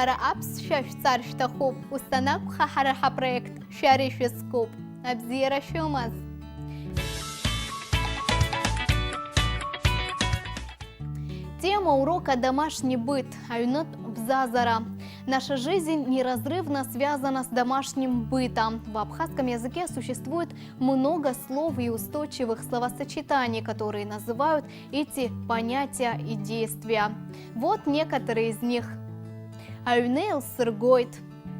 Ара апс шашцар штахуб. Устанак хахараха проект шаришескуб. Абзира шумаз. Тема урока «Домашний быт» Аюнат Бзазара. Наша жизнь неразрывно связана с домашним бытом. В абхазском языке существует много слов и устойчивых словосочетаний, которые называют эти понятия и действия. Вот некоторые из них. Аюнейл сыргойт.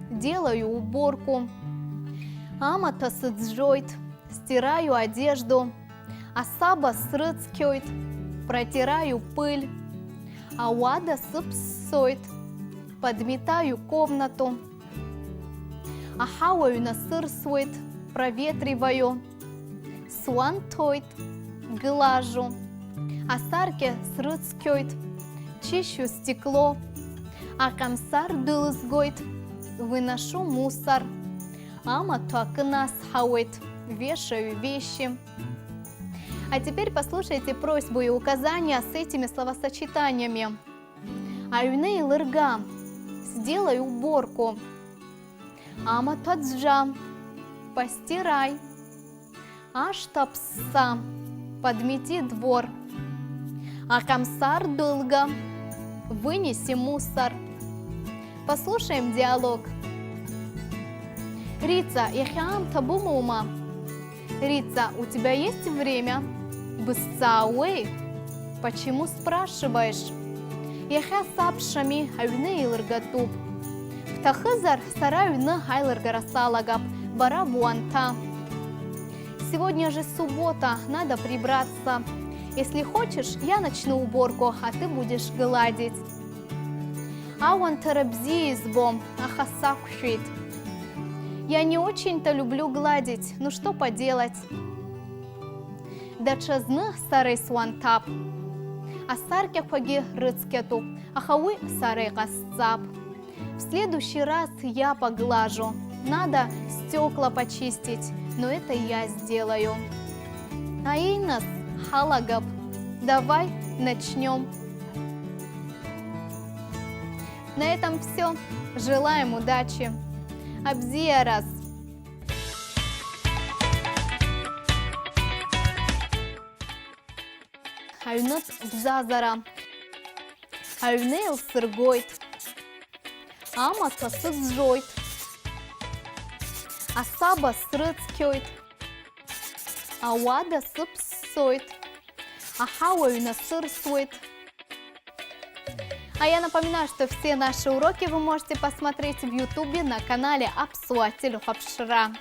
Делаю уборку. Амата сыдзжойт. Стираю одежду. Асаба срыцкёйт. Протираю пыль. Ауада сыпсойт. Подметаю комнату. Ахауаю насырсует. Проветриваю. Суантойт. Глажу. Асарке срыцкёйт. Чищу стекло. Акамсар дылызгойт. Выношу мусор. Аматуакнас хауэт. Вешаю вещи. А теперь послушайте просьбу и указания с этими словосочетаниями. Аюней лырга. Сделай уборку. Аматаджа. Постирай. Аштапса. Подмети двор. Акамсар дылга. Вынеси мусор. Послушаем диалог. Рица, яхам табумума. Рица, у тебя есть время? Бысцауэй. Почему спрашиваешь? Яха сапшами аюней лыргатуб. Птахызар сараюны хайлыргарасалагап. Барабуанта. Сегодня же суббота, надо прибраться. Если хочешь, я начну уборку, а ты будешь гладить. Ауантарабзиизбом ахасакшит. Я не очень-то люблю гладить, ну что поделать. Дачазны старый суантап. Асарке хоги рыцкету, ахауи сарай касцап. В следующий раз я поглажу. Надо стекла почистить, но это я сделаю. Аинас халагаб. Давай начнем. На этом все. Желаем удачи. Абзиарас. Аюнат Бзазара. Аюнейл сыргойт. Амата сыдзжойт. Асаба срыцкёйт. Ауада сыпсойт. Ахауаю насырсует. А я напоминаю, что все наши уроки вы можете посмотреть в Ютубе на канале Апсуатилю Хапшра.